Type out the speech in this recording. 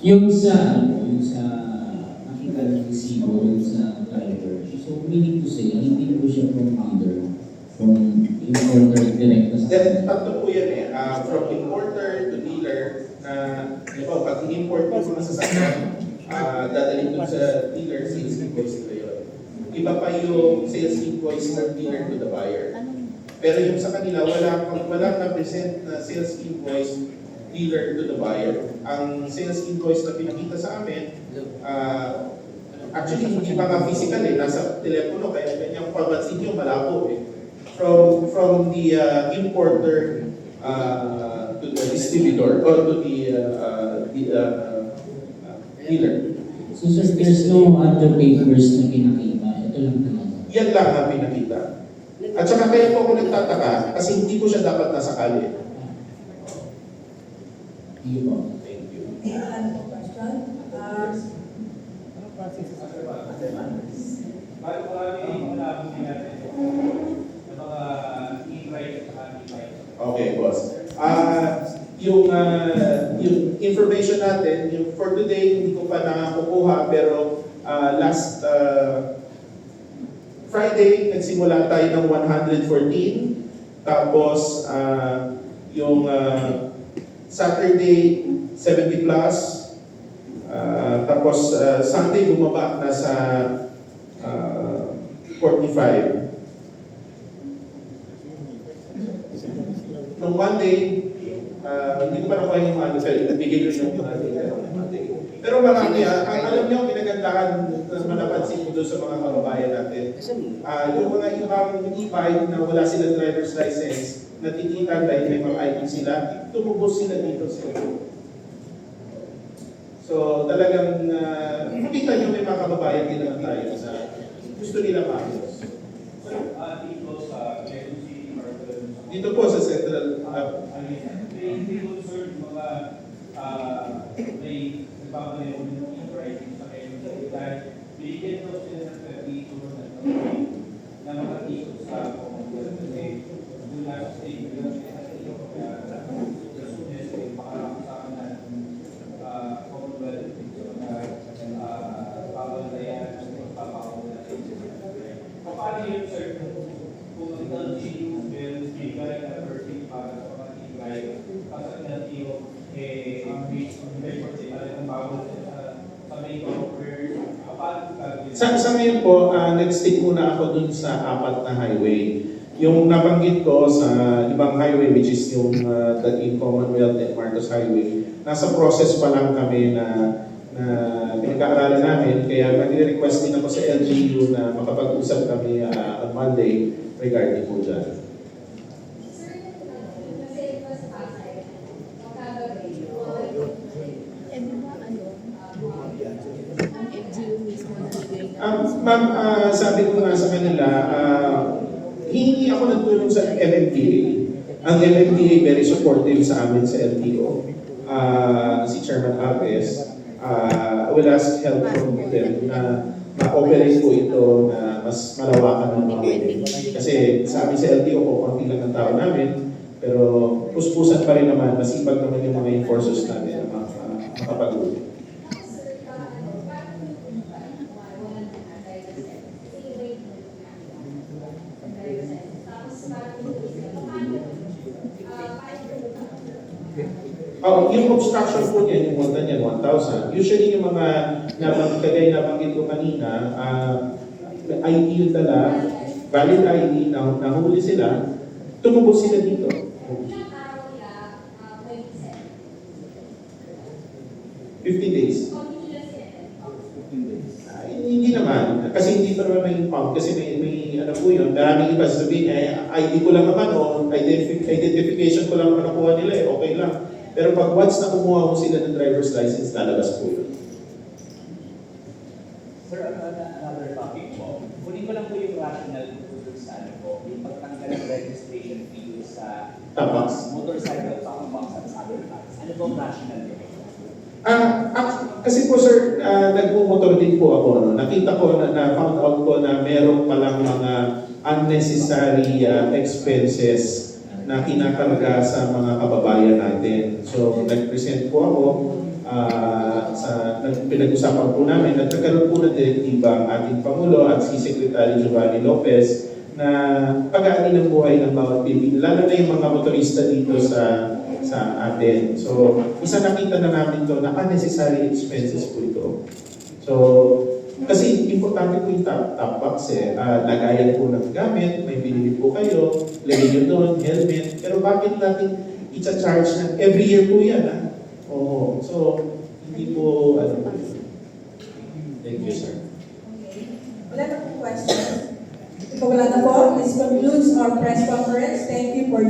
Yung sa nakita ng resibo, yung sa driver, so meaning to say, hindi po siya from dealer, from importer direct na sa Then, tatlo po yan eh. From importer to dealer na, di ba, pag in-import mo sa sasakyan, dadalhin dun sa dealer, sales invoice nila yun. Iba pa yung sales invoice ng dealer to the buyer. Pero yung sa kanila, walang na-present na sales invoice dealer to the buyer. Ang sales invoice na pinakita sa amin, actually hindi pa nga physical eh, nasa telepono, kaya kanyang pabansin nyo malabo eh. From the importer to the distributor or to the dealer. So sir, there's no other papers na pinakita. Ito lang talaga. Yan lang ang pinakita. At saka kaya po ako nagtataka kasi hindi ko siya dapat nasa kalye. Hindi po. Thank you. Ano question? Bago kami muna ako natin ng mga e-drive at e-bike. Okay, boss. Yung information natin, yung for today, hindi ko pa nakakukuha, pero last Friday, nagsimula tayo ng 114. Tapos, yung Saturday, 70 plus. Tapos, Sunday, bumaba na sa 45. Nung Monday, hindi ko pa nakuha yung ano, nabigay ko yung Monday. Pero marami, alam niyo, pinagandahan na napansin ko doon sa mga kababayan natin. Yung mga ibang e-bike na wala silang driver's license, natitikan dahil may mga ID sila, tumubos sila dito sa So talagang, makita niyo may mga kababayan din naman tayo sa gusto nila maayos. Dito sa Quezon City, Dito po sa Central, hindi ko sir mga may nagpapalayo ng e-driving sa Quezon City dahil binigyan daw sila ng 32 na makatikot sa Commonwealth kasi doon na sa state doon sila sa iyo kaya suggest pakakasama na Commonwealth na pabandayan at magpapakawala sa paano yun sir kung ang LGU will bigay na perfect para sa mga e-drive kasi ang LGU based on record sila ng bawal sa may cover paano gagawin? Sa ngayon po, nag-stick muna ako dun sa 4 na highway. Yung nabanggit ko sa ibang highway, which is yung Daguin Commonwealth and Marcos Highway, nasa process pa lang kami na pinag-aaralan namin. Kaya nagre-request din ako sa LGU na makapag-usap kami on Monday regarding po dyan. Ma'am, sabi ko nga sa kanila, hihingi ako ng tulong sa MMDA. Ang MMDA very supportive sa amin sa LTO. Si Chairman Apes, will ask help from them na ma-operate po ito na mas malawakan ng mga kasi sa amin sa LTO po, konti lang ang tao namin, pero puspusan pa rin naman, masipag naman yung mga enforcers namin na makapag-uwi. Yung obstruction po niya, yung multa niya, 1,000. Usually yung mga kagaya nabanggit ko kanina, ID yung dala, valid ID, nahuli sila, tumubos sila dito. 15 days. Hindi naman, kasi hindi pa naman may impound, kasi may ano po yun, maraming iba sabihin, ID ko lang naman o identification ko lang naman nakuha nila, okay lang. Pero pag once na kumuha mo sila ng driver's license, lalabas po yun. Sir, another topic po. Kunin ko lang po yung rationale sa ano po, yung pagtanggal ng registration fee sa motorcycle, box at other tax. Ano po ang rationale nito? Kasi po sir, nagmumotor din po ako. No? Nakita ko, na-found out ko na meron palang mga unnecessary expenses na kinakarga sa mga kababayan natin. So, nag-present po ako pinag-usapan po namin at nagkaroon po ng direktiba ang ating Pangulo at si Secretary Giovanni Lopez na pag-aani ng buhay ng bawat Pilipino, lalo na yung mga motorista dito sa atin. So, isa nakita na namin to na unnecessary expenses po ito. So, kasi importante po yung top box eh. Lagayan po ng gamit, may binili po kayo, lagay nyo doon, helmet. Pero bakit natin i-charge na every year po yan, ha? Oo. So, hindi po, thank you, sir. Okay. Wala na pong questions. Ito wala na po. This concludes our press conference. Thank you for